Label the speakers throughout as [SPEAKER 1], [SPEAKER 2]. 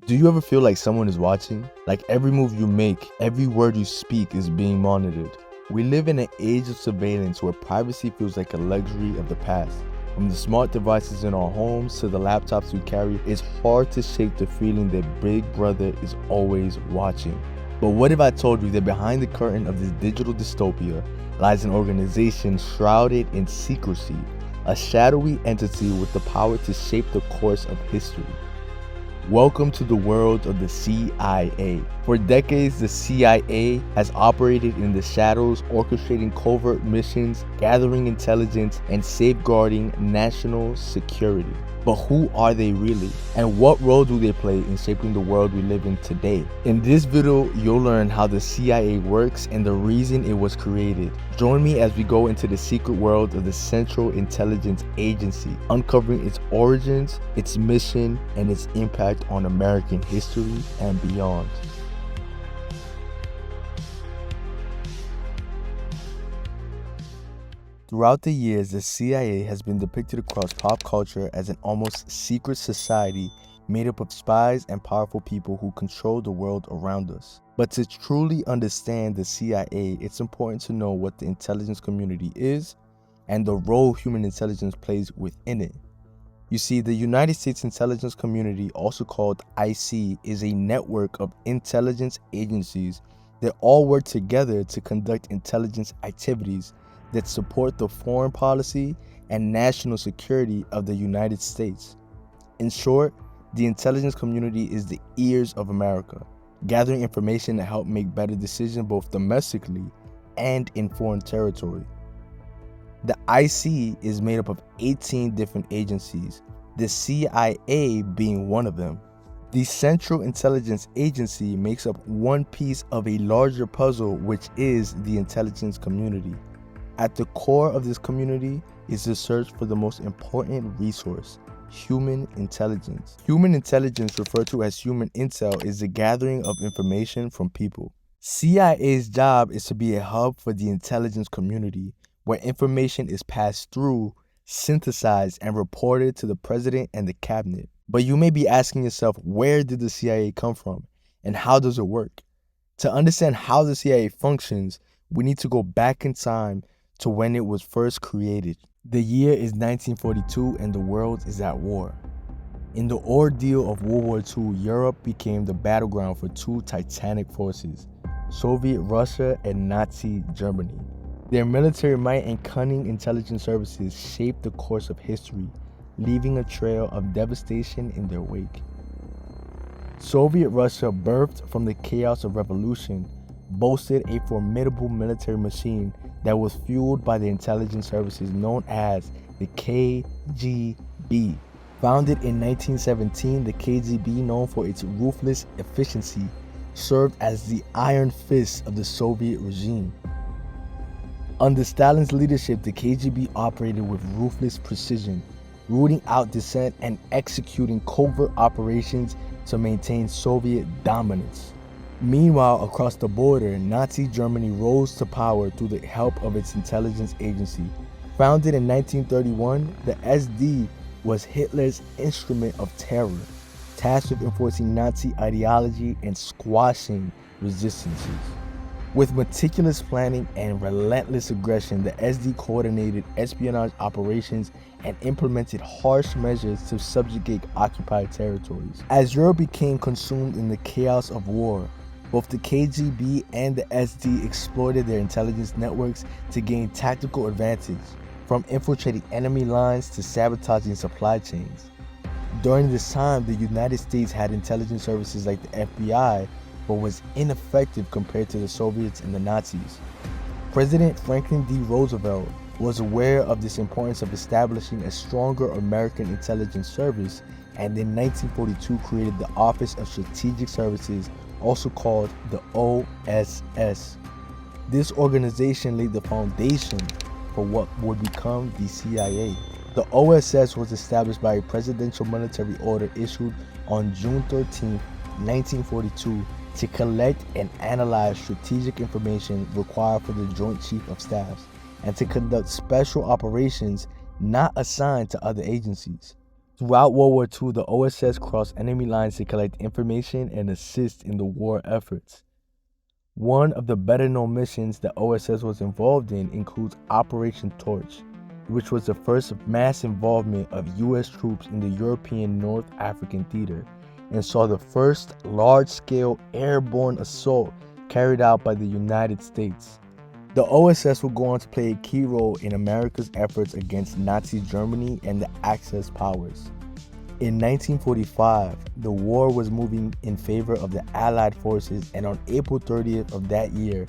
[SPEAKER 1] Do you ever feel like someone is watching? Like every move you make, every word you speak is being monitored. We live in an age of surveillance where privacy feels like a luxury of the past. From the smart devices in our homes to the laptops we carry, it's hard to shake the feeling that Big Brother is always watching. But what if I told you that behind the curtain of this digital dystopia lies an organization shrouded in secrecy, a shadowy entity with the power to shape the course of history? Welcome to the world of the CIA. For decades, the CIA has operated in the shadows, orchestrating covert missions, gathering intelligence, and safeguarding national security. But who are they really? And what role do they play in shaping the world we live in today? In this video, you'll learn how the CIA works and the reason it was created. Join me as we go into the secret world of the Central Intelligence Agency, uncovering its origins, its mission, and its impact on American history and beyond. Throughout the years, the CIA has been depicted across pop culture as an almost secret society made up of spies and powerful people who control the world around us. But to truly understand the CIA, it's important to know what the intelligence community is and the role human intelligence plays within it. You see, the United States intelligence community, also called IC, is a network of intelligence agencies that all work together to conduct intelligence activities that support the foreign policy and national security of the United States. In short, the intelligence community is the ears of America, gathering information to help make better decisions both domestically and in foreign territory. The IC is made up of 18 different agencies, the CIA being one of them. The Central Intelligence Agency makes up one piece of a larger puzzle, which is the intelligence community. At the core of this community is the search for the most important resource, human intelligence. Human intelligence, referred to as human intel, is the gathering of information from people. CIA's job is to be a hub for the intelligence community, where information is passed through, synthesized, and reported to the president and the cabinet. But you may be asking yourself, where did the CIA come from, and how does it work? To understand how the CIA functions, we need to go back in time to when it was first created. The year is 1942 and the world is at war. In the ordeal of World War II, Europe became the battleground for two titanic forces, Soviet Russia and Nazi Germany. Their military might and cunning intelligence services shaped the course of history, leaving a trail of devastation in their wake. Soviet Russia, birthed from the chaos of revolution, boasted a formidable military machine that was fueled by the intelligence services known as the KGB. Founded in 1917, the KGB, known for its ruthless efficiency, served as the iron fist of the Soviet regime. Under Stalin's leadership, the KGB operated with ruthless precision, rooting out dissent and executing covert operations to maintain Soviet dominance. Meanwhile, across the border, Nazi Germany rose to power through the help of its intelligence agency. Founded in 1931, the SD was Hitler's instrument of terror, tasked with enforcing Nazi ideology and squashing resistances. With meticulous planning and relentless aggression, the SD coordinated espionage operations and implemented harsh measures to subjugate occupied territories. As Europe became consumed in the chaos of war, both the KGB and the SD exploited their intelligence networks to gain tactical advantage, from infiltrating enemy lines to sabotaging supply chains. During this time, the United States had intelligence services like the FBI, but was ineffective compared to the Soviets and the Nazis. President Franklin D. Roosevelt was aware of this importance of establishing a stronger American intelligence service, and in 1942 created the Office of Strategic Services, also called the OSS. This organization laid the foundation for what would become the CIA. The OSS was established by a presidential military order issued on June 13, 1942, to collect and analyze strategic information required for the Joint Chief of Staffs and to conduct special operations not assigned to other agencies. Throughout World War II, the OSS crossed enemy lines to collect information and assist in the war efforts. One of the better-known missions the OSS was involved in includes Operation Torch, which was the first mass involvement of U.S. troops in the European North African theater and saw the first large-scale airborne assault carried out by the United States. The OSS would go on to play a key role in America's efforts against Nazi Germany and the Axis powers. In 1945, the war was moving in favor of the Allied forces, and on April 30th of that year,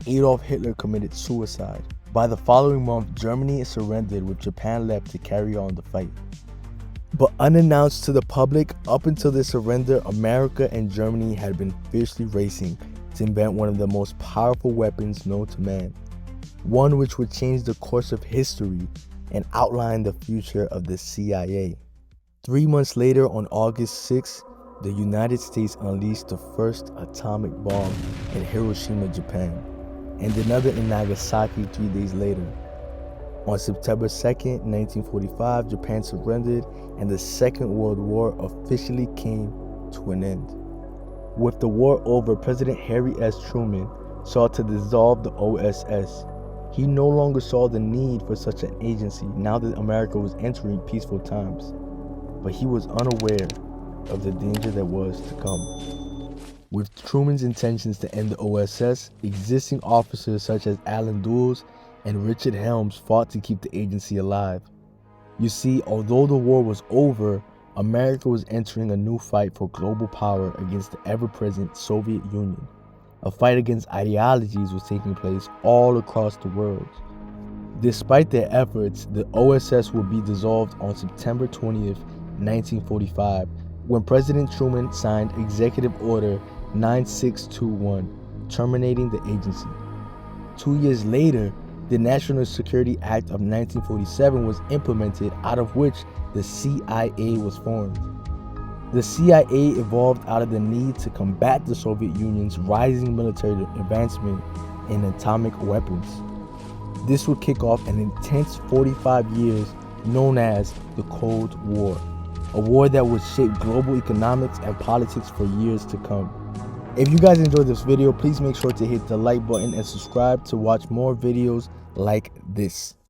[SPEAKER 1] Adolf Hitler committed suicide. By the following month, Germany surrendered with Japan left to carry on the fight. But unannounced to the public, up until the surrender, America and Germany had been fiercely racing to invent one of the most powerful weapons known to man, one which would change the course of history and outline the future of the CIA. 3 months later, on August 6, the United States unleashed the first atomic bomb in Hiroshima, Japan, and another in Nagasaki 3 days later. On September 2, 1945, Japan surrendered and the Second World War officially came to an end. With the war over, President Harry S. Truman sought to dissolve the OSS. He no longer saw the need for such an agency now that America was entering peaceful times, but he was unaware of the danger that was to come. With Truman's intentions to end the OSS, existing officers such as Allen Dulles and Richard Helms fought to keep the agency alive. You see, although the war was over, America was entering a new fight for global power against the ever-present Soviet Union. A fight against ideologies was taking place all across the world. Despite their efforts, the OSS would be dissolved on September 20th, 1945, when President Truman signed Executive Order 9621, terminating the agency. 2 years later, the National Security Act of 1947 was implemented, out of which the CIA was formed. The CIA evolved out of the need to combat the Soviet Union's rising military advancement in atomic weapons. This would kick off an intense 45 years known as the Cold War, a war that would shape global economics and politics for years to come. If you guys enjoyed this video, please make sure to hit the like button and subscribe to watch more videos like this.